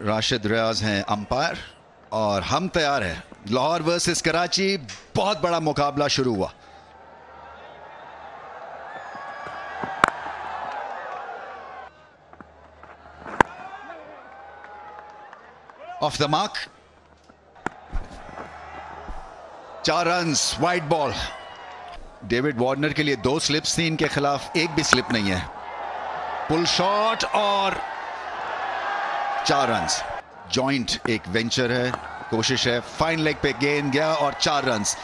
राशिद रियाज हैं अंपायर और हम तैयार हैं। लाहौर वर्सेस कराची, बहुत बड़ा मुकाबला शुरू हुआ। Of the mark, 4 runs, wide ball. David Warner के लिए 2 स्लिप्स थी, इनके खिलाफ एक भी स्लिप नहीं है। पुल शॉट और 4 रन्स। जॉइंट एक वेंचर है, कोशिश है, फाइन लेग पे गेंद गया और 4 रन्स।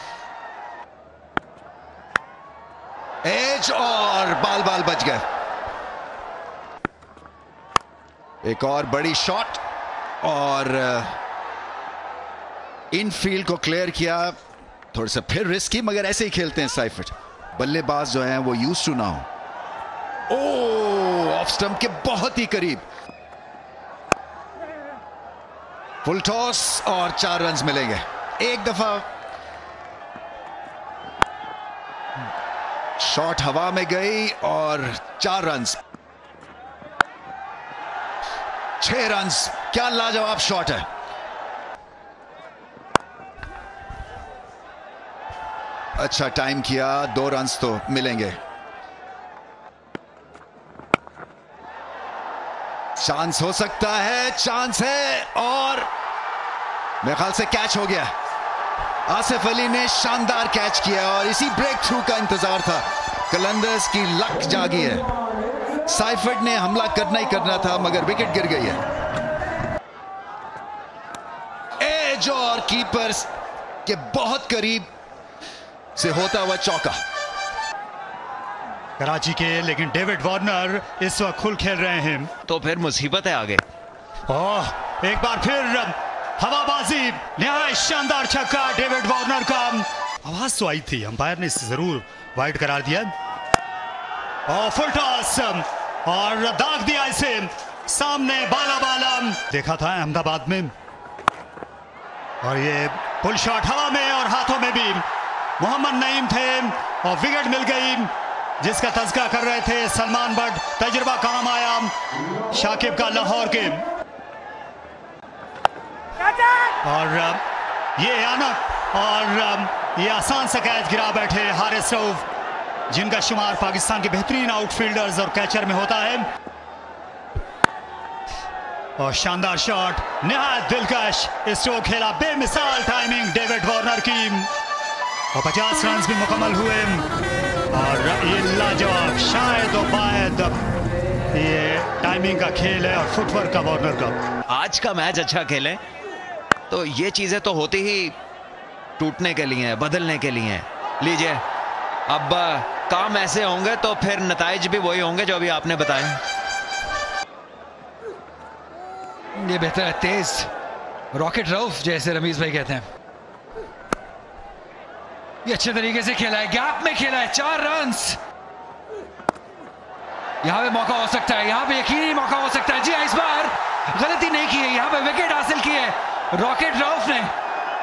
एज और बाल बाल बच गए। एक और बड़ी शॉट और इनफील्ड को क्लियर किया। थोड़ा सा फिर रिस्की, मगर ऐसे ही खेलते हैं साइफर्ट। बल्लेबाज जो हैं वो यूज्ड टू ना हो। ओ, ऑफ स्टंप के बहुत ही करीब। फुल टॉस और 4 रन्स मिलेंगे। एक दफा शॉट हवा में गई और 4 रन्स। 6 रन्स, क्या लाजवाब शॉट है। अच्छा टाइम किया, 2 रन्स तो मिलेंगे। चांस हो सकता है, चांस है और मेरे ख्याल से कैच हो गया। आसिफ अली ने शानदार कैच किया और इसी ब्रेक थ्रू का इंतजार था। कलंदर्स की लक जागी है। साइफर्ट ने हमला करना ही करना था, मगर विकेट गिर गई है। एज और कीपर्स के बहुत करीब से होता हुआ चौका कराची के, लेकिन डेविड वार्नर इस वक्त खुल खेल रहे हैं, तो फिर मुसीबत है आगे। ओह, एक बार फिर हवाबाजी, नहायत शानदार छक्का डेविड वार्नर का। आवाज तो आई थी, अंपायर ने इसे जरूर वाइड करार दिया। और फुल टॉस और दाग दिया इसे सामने, बाला बाला देखा था अहमदाबाद में। और ये पुल शॉट हवा में और हाथों में भी मोहम्मद नईम थे और विकेट मिल गई, जिसका तज़किरा कर रहे थे सलमान बट। तजुर्बा काम आया शाकिब का लाहौर के। और ये आनक और ये आसान सा कैच गिरा बैठे हारिस रऊफ, जिनका शुमार पाकिस्तान के बेहतरीन आउटफील्डर्स और कैचर में होता है। और शानदार शॉट, निहायत दिलकश स्ट्रोक खेला, बेमिसाल टाइमिंग डेविड वार्नर की। और 50 रन भी मुकम्मल हुए। और ये लाजवाब, शायद और बायद, ये टाइमिंग का खेल है और फुटवर्क का वार्नर का। आज का मैच अच्छा खेले तो ये चीजें तो होती ही टूटने के लिए, बदलने के लिए। लीजिए, अब काम ऐसे होंगे तो फिर नताइज भी वही होंगे जो अभी आपने बताए। ये बेहतर है, तेज रॉकेट रऊफ जैसे रमीज भाई कहते हैं। ये अच्छे तरीके से खेला है, गैप में खेला है, 4 रन्स। यहां पे मौका हो सकता है, यहां पे यकीनी मौका हो सकता है। जी इस बार गलती नहीं की है, यहां पे विकेट हासिल की है रॉकेट रऊफ ने।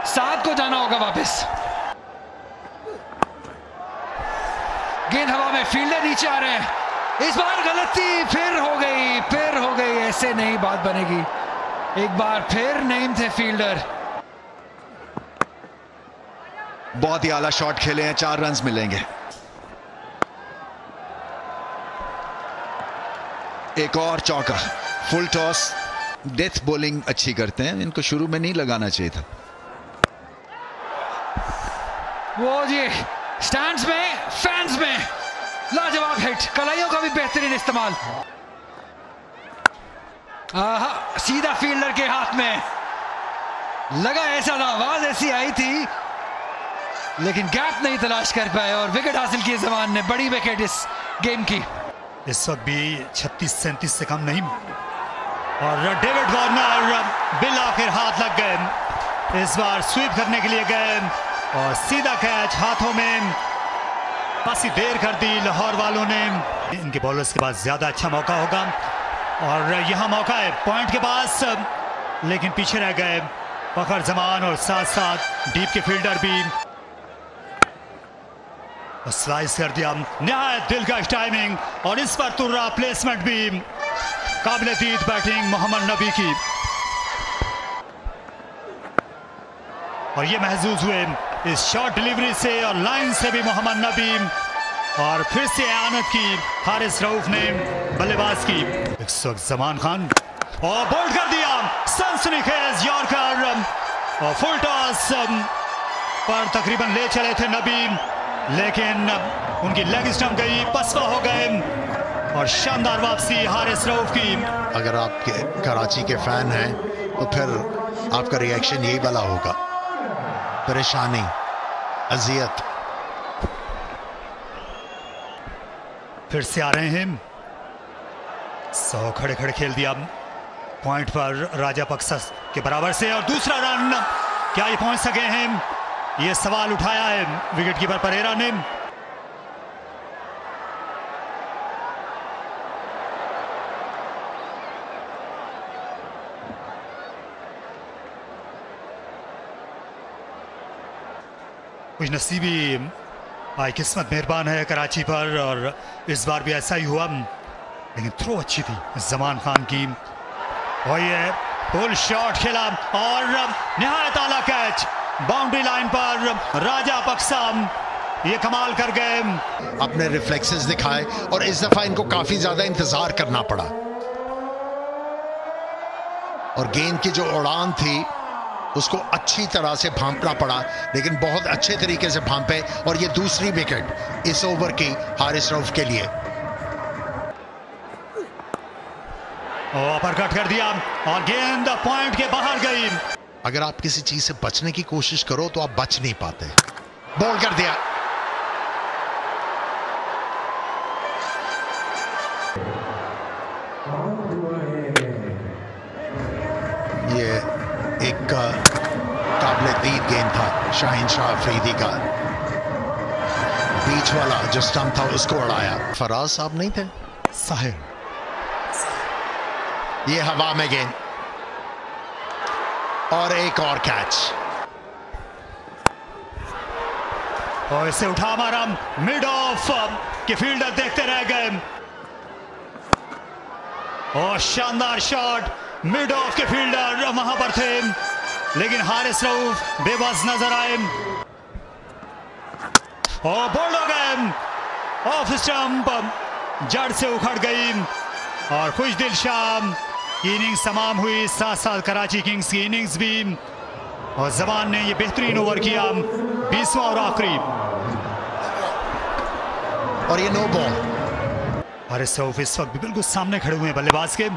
7 को जाना होगा वापस। गेंद हवा में, फील्डर नीचे आ रहे हैं। इस बार गलती फिर हो गई, फिर हो गई। ऐसे नहीं बात बनेगी। एक बार फिर नईम थे फील्डर। बहुत ही आला शॉट खेले हैं, 4 रन्स मिलेंगे। एक और चौका। फुल टॉस, डेथ बॉलिंग अच्छी करते हैं, इनको शुरू में नहीं लगाना चाहिए था। वो जी स्टैंड्स में, फैंस में लाजवाब हिट, कलाइयों का भी बेहतरीन इस्तेमाल। सीधा फील्डर के हाथ में लगा, ऐसा ना आवाज ऐसी आई थी, लेकिन गैप नहीं तलाश कर पाए और विकेट हासिल किए जमान ने। बड़ी विकेट इस गेम की। इस वक्त भी 36-37 से कम नहीं। और डेविड वार्नर बिल आखिर हाथ लग गए। इस बार स्वीप करने के लिए गए और सीधा कैच हाथों में। पासी देर कर दी लाहौर वालों ने। इनके बॉलर्स के पास ज्यादा अच्छा मौका होगा और यहाँ मौका है पॉइंट के पास, लेकिन पीछे रह गए फखर जमान और साथ साथ डीप के फील्डर भी। स्लाइस कर दिया, नहायत दिलकश टाइमिंग और इस पर तुर्रा प्लेसमेंट भी। काबिल-ए-दीद बैटिंग मोहम्मद नबी की। और ये महसूस हुए इस शॉर्ट डिलीवरी से और लाइन से भी मोहम्मद नबी, और फिर से आनत की हारिस रऊफ ने बल्लेबाज की। इस वक्त जमान खान और बोल्ड कर दिया, सनसनीखेज यॉर्कर और फुल टॉस पर तकरीबन ले चले थे नबी, लेकिन उनकी लेग स्टंप गई, पसवा हो गए और शानदार वापसी हारिस रऊफ की। अगर आप कराची के फैन हैं तो फिर आपका रिएक्शन यही वाला होगा, परेशानी, अजियत। फिर से आ रहे हैं 100 खड़े खड़े खेल दिया पॉइंट पर राजापक्सा के बराबर से, और दूसरा रन क्या ये पहुंच सके हैं, ये सवाल उठाया है विकेटकीपर परेरा ने। कुछ नसीबी भाई किस्मत मेहरबान है कराची पर, और इस बार भी ऐसा ही हुआ, लेकिन थ्रो अच्छी थी जमान खान की, और ये पुल शॉट खेला और निहायत आला कैच बाउंड्री लाइन पर राजापक्सा ये कमाल कर गए। अपने रिफ्लेक्सेस दिखाए और इस दफा इनको काफी ज्यादा इंतजार करना पड़ा, और गेंद की जो उड़ान थी उसको अच्छी तरह से भांपना पड़ा, लेकिन बहुत अच्छे तरीके से भांपे, और ये दूसरी विकेट इस ओवर की हारिस रऊफ के लिए। अपरकट कर दिया और गेंद पॉइंट के बाहर गई। अगर आप किसी चीज से बचने की कोशिश करो तो आप बच नहीं पाते। बॉल कर दिया, ये एक काबिल दीद गेंद था शाहीन शाह अफरीदी का, बीच वाला जो स्टंप था उसको उड़ाया। फराज साहब नहीं थे, साहिर, ये हवा में गेंद और एक और कैच, और इसे उठा मारा मिड ऑफ के फील्डर देखते रह गए, और शानदार शॉट मिड ऑफ के फील्डर वहां पर थे, लेकिन हारिस रऊफ बेबस नजर आए और बोल्ड हो गए, ऑफ स्टंप जड़ से उखड़ गई, और खुश दिल शाम इनिंग्स तमाम हुई, साथ साथ कराची किंग्स की इनिंग्स भी, और जमान ने ये बेहतरीन ओवर किया 20वां और आखिरी, और ये नो बॉल। हारिस रऊफ इस वक्त भी बिल्कुल सामने खड़े हुए हैं बल्लेबाज के,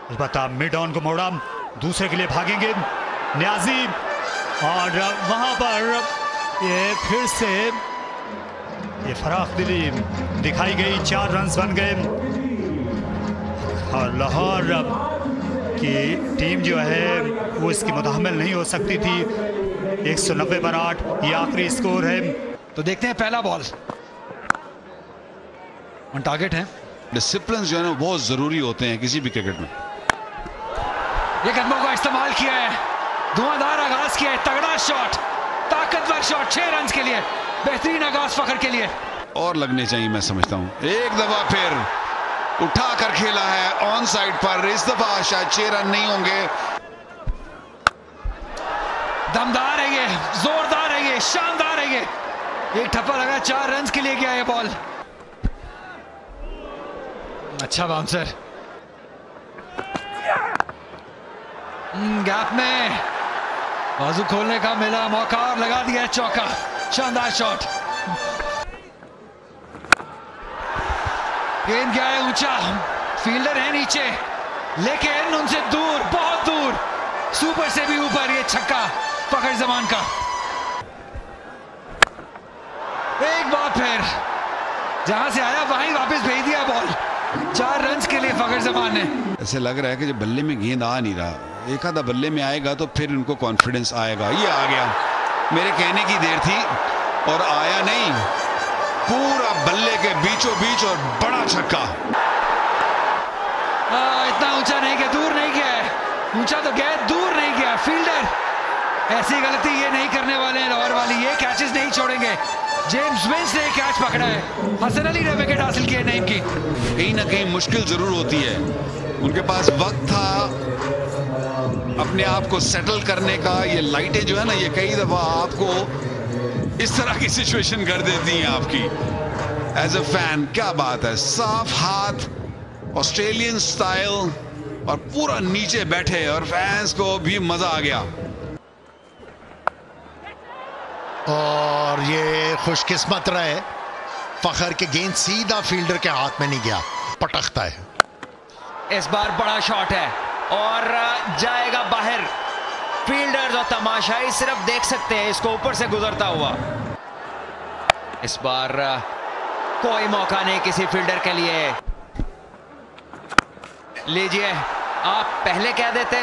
अलबत्ता मिड ऑन को मोड़ा, दूसरे के लिए भागेंगे न्याजी, और वहां पर ये फिर से ये फराख दिली दिखाई गई, 4 रन बन गए, और लाहौर की टीम जो है वो इसकी मुतहम्मिल नहीं हो सकती थी। 190 पर 8 ये आखिरी स्कोर है। तो देखते हैं पहला बॉल, ऑन टारगेट है। डिसिप्लिन जो है ना बहुत जरूरी होते हैं किसी भी क्रिकेट में। ये कदमों का इस्तेमाल किया है, धुआंधार आगाज किया है, तगड़ा शॉट, ताकतवर शॉट, 6 रन के लिए, बेहतरीन आगाज फखर के लिए, और लगने चाहिए मैं समझता हूं। एक दफा फिर उठा कर खेला है ऑन साइड पर, इस दफा शायद 6 रन नहीं होंगे। दमदार है ये, जोरदार है ये, शानदार है ये, एक ठप्पा लगा, 4 रन के लिए गया ये बॉल। अच्छा बाउंसर, गैप में बाजू खोलने का मिला मौका और लगा दिया चौका, शानदार शॉट। गेंद गया है ऊंचा, फील्डर है नीचे, लेकिन उनसे दूर, बहुत दूर, सुपर से भी ऊपर, ये छक्का फखर जमान का। एक बार फिर जहां से आया वहीं वापस भेज दिया बॉल, 4 रन के लिए फखर जमान ने। ऐसे लग रहा है कि जब बल्ले में गेंद आ नहीं रहा, एक आधा बल्ले में आएगा तो फिर उनको कॉन्फिडेंस आएगा। ये आ गया, मेरे कहने की देर थी और आया नहीं, पूरा बल्ले के बीचों बीच और बड़ा छक्का। इतना ऊंचा नहीं गया, दूर नहीं गया है, ऊंचा तो गया, दूर नहीं गया। फील्डर ऐसी गलती ये नहीं करने वाले हैं लाहौर वाली, ये कैचेस नहीं छोड़ेंगे। जेम्स विंस ने कैच पकड़ा है, हसन अली ने विकेट हासिल किया नईम की। कहीं ना कहीं मुश्किल जरूर होती है, उनके पास वक्त था अपने आप को सेटल करने का, ये लाइटें जो है ना, ये कई दफा आपको इस तरह की सिचुएशन कर देती हैं आपकी एज अ फैन। क्या बात है, साफ हाथ, ऑस्ट्रेलियन स्टाइल, और पूरा नीचे बैठे, और फैंस को भी मजा आ गया। और ये खुशकिस्मत रहे, फखर के गेंद सीधा फील्डर के हाथ में नहीं गया, पटकता है। इस बार बड़ा शॉट है और जाएगा बाहर। फील्डर्स और तमाशाई सिर्फ देख सकते हैं इसको ऊपर से गुजरता हुआ। इस बार कोई मौका नहीं किसी फील्डर के लिए। लीजिए, आप पहले कह देते,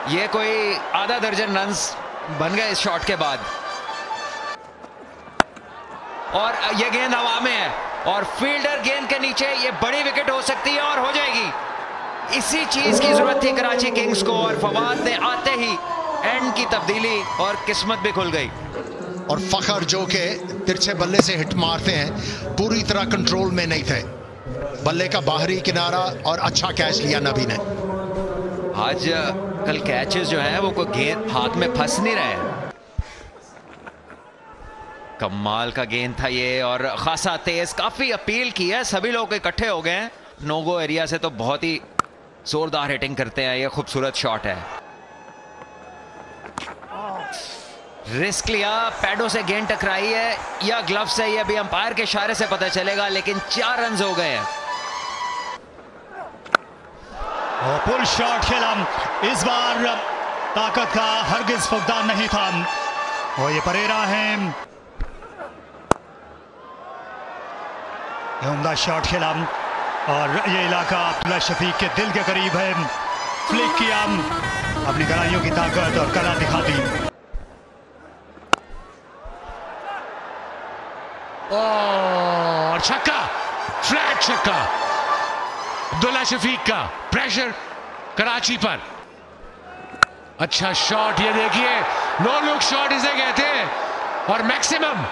ये कोई आधा दर्जन रन्स बन गए इस शॉट के बाद। और ये गेंद हवा में है और फील्डर गेंद के नीचे, ये बड़ी विकेट हो सकती है और हो जाएगी। इसी चीज की जरूरत थी कराची किंग्स को, और फवाद ने आते ही एंड की तब्दीली और किस्मत भी खुल गई। और फखर जो के तिरछे बल्ले से हिट मारते हैं, पूरी तरह कंट्रोल में नहीं थे। बल्ले का बाहरी किनारा और अच्छा कैच लिया नबी ने। आज कल कैचेस जो हैं वो कोई गेंद हाथ में फंस नहीं रहे हैं। कमाल का गेंद था ये, और खासा तेज, काफी अपील की है, सभी लोग इकट्ठे हो गए हैं। नो गो एरिया से तो बहुत ही जोरदार हिटिंग करते हैं। ये खूबसूरत शॉट है, रिस्क लिया, पैडों से गेंद टकराई है या ग्लव से, ये अभी अंपायर के इशारे से पता चलेगा, लेकिन 4 रन हो गए हैं। पुल शॉट खेला, इस बार ताकत का हरगिज फुकदान नहीं था। और ये परेरा है, उम्दा शॉट खेला, और ये इलाका अब्दुल्ला शफीक के दिल के करीब है। फ्लिक किया, अपनी गलाइयों की ताकत और कला दिखा दी। और छक्का, फ्लैट छक्का अब्दुल्ला शफीक का। प्रेशर कराची पर, अच्छा शॉट, ये देखिए नो लुक शॉट इसे कहते हैं, और मैक्सिमम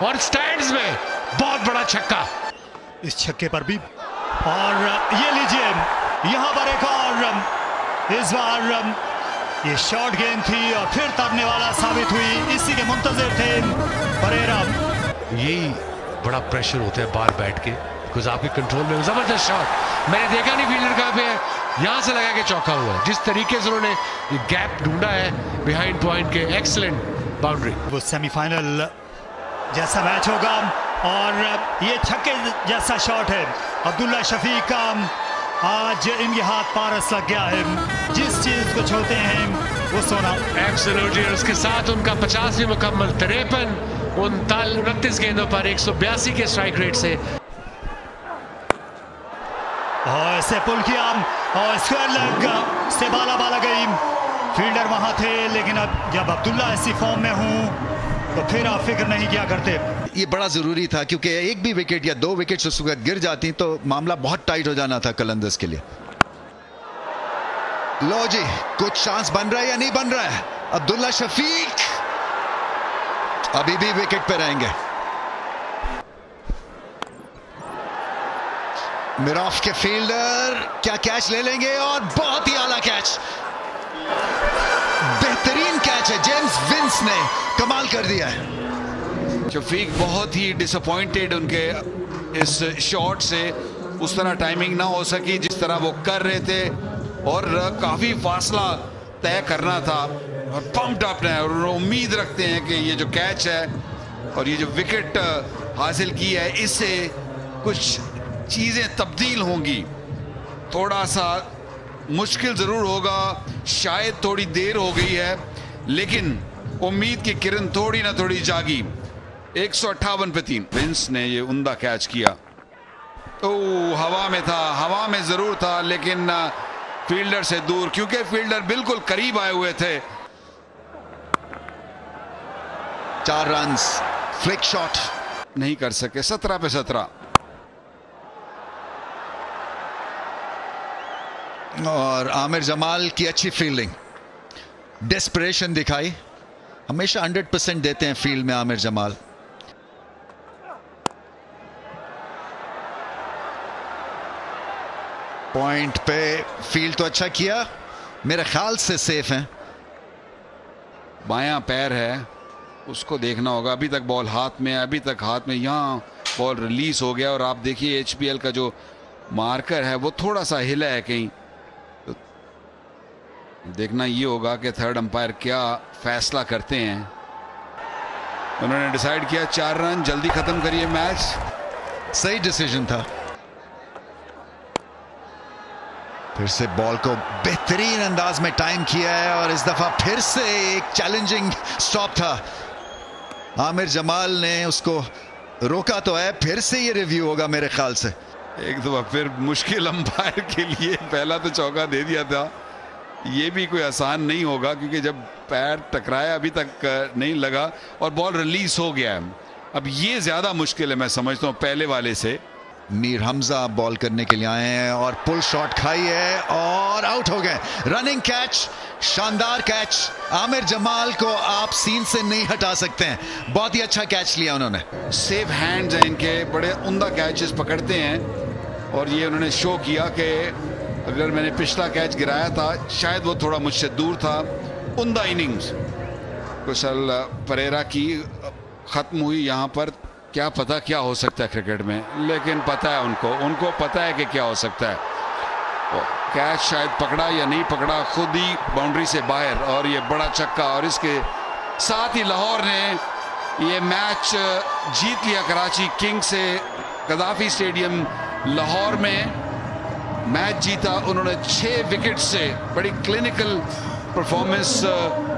और स्टैंड्स में बहुत बड़ा छक्का इस छक्के पर भी। और ये लीजिए, यहां पर एक और, इस बार ये शॉर्ट गेंद थी और फिर तरने वाला साबित हुई, इसी के मुंतजिर थे परेरा। यही बड़ा प्रेशर होता है बाहर बैठ के, बिकॉज आपके कंट्रोल में। जबरदस्त शॉट, मैंने देखा नहीं फील्डर कहां पे है, यहां से लगा के चौका हुआ है। जिस तरीके से उन्होंने गैप ढूंढा है बिहाइंड पॉइंट के, एक्सीलेंट बाउंड्री। वो सेमीफाइनल जैसा मैच होगा, और ये छक्के जैसा शॉट है अब्दुल्ला शफीक का। आज इनके हाथ पारस लग गया है, जिस चीज को छोड़ते हैं वो सोना। एब्सोल्युटली, उसके साथ उनका 50 भी मुकम्मल, 53 29 गेंदों पर 182 के स्ट्राइक रेट से। और इसे पुल किया और स्क्वायर लेग से बाला गई। फील्डर वहां थे, लेकिन अब जब अब्दुल्ला ऐसी फॉर्म में हूं तो फिर आप फिक्र नहीं किया करते। ये बड़ा जरूरी था, क्योंकि एक भी विकेट या 2 विकेट उस वक्त गिर जाती तो मामला बहुत टाइट हो जाना था कलंदर्स के लिए। लो जी, कुछ चांस बन रहा है या नहीं बन रहा है? अब्दुल्ला शफीक अभी भी विकेट पे रहेंगे। मिराफ के फील्डर क्या कैच ले लेंगे, और बहुत ही आला कैच, बेहतरीन कैच है, जेम्स विंस ने कमाल कर दिया है। शफीक बहुत ही डिसअपॉइंटेड उनके इस शॉट से, उस तरह टाइमिंग ना हो सकी जिस तरह वो कर रहे थे, और काफी फासला तय करना था, और पंप्ड अप है, और उम्मीद रखते हैं कि ये जो कैच है और ये जो विकेट हासिल की है, इससे कुछ चीजें तब्दील होंगी। थोड़ा सा मुश्किल जरूर होगा, शायद थोड़ी देर हो गई है, लेकिन उम्मीद की किरण थोड़ी ना थोड़ी जागी। 158 पे 3। विंस ने ये उम्दा कैच किया। ओ, हवा में था, हवा में जरूर था, लेकिन फील्डर से दूर, क्योंकि फील्डर बिल्कुल करीब आए हुए थे। 4 रन्स, फ्लिक शॉट नहीं कर सके। 17 पे 17। और आमिर जमाल की अच्छी फील्डिंग, डेस्परेशन दिखाई। हमेशा 100% देते हैं फील्ड में आमिर जमाल। पॉइंट पे फील्ड तो अच्छा किया, मेरे ख्याल से सेफ हैं। बायां पैर है, उसको देखना होगा। अभी तक बॉल हाथ में है, अभी तक हाथ में, यहाँ बॉल रिलीज हो गया और आप देखिए HBL का जो मार्कर है वो थोड़ा सा हिला है कहीं। तो देखना ये होगा कि थर्ड अंपायर क्या फैसला करते हैं। उन्होंने डिसाइड किया 4 रन, जल्दी खत्म करिए मैच। सही डिसीजन था। फिर से बॉल को बेहतरीन अंदाज में टाइम किया है और इस दफा फिर से एक चैलेंजिंग स्टॉप था। आमिर जमाल ने उसको रोका तो है, फिर से ये रिव्यू होगा मेरे ख्याल से। एक दफा फिर मुश्किल अंपायर के लिए, पहला तो चौका दे दिया था, ये भी कोई आसान नहीं होगा क्योंकि जब पैर टकराया अभी तक नहीं लगा और बॉल रिलीज हो गया है। अब ये ज्यादा मुश्किल है मैं समझता हूँ पहले वाले से। मीर हमजा बॉल करने के लिए आए हैं और पुल शॉट खाई है और आउट हो गए। रनिंग कैच, शानदार कैच। आमिर जमाल को आप सीन से नहीं हटा सकते हैं, बहुत ही अच्छा कैच लिया उन्होंने। सेफ हैंड्स हैं इनके, बड़े उम्दा कैचेस पकड़ते हैं और ये उन्होंने शो किया कि अगर मैंने पिछला कैच गिराया था शायद वो थोड़ा मुझसे दूर था। उम्दा इनिंग्स कुशल परेरा की खत्म हुई यहाँ पर। क्या पता क्या हो सकता है क्रिकेट में, लेकिन पता है उनको पता है कि क्या हो सकता है। कैच शायद पकड़ा या नहीं पकड़ा, खुद ही बाउंड्री से बाहर और ये बड़ा छक्का। और इसके साथ ही लाहौर ने ये मैच जीत लिया कराची किंग्स से। कदाफी स्टेडियम लाहौर में मैच जीता उन्होंने 6 विकेट से। बड़ी क्लिनिकल परफॉर्मेंस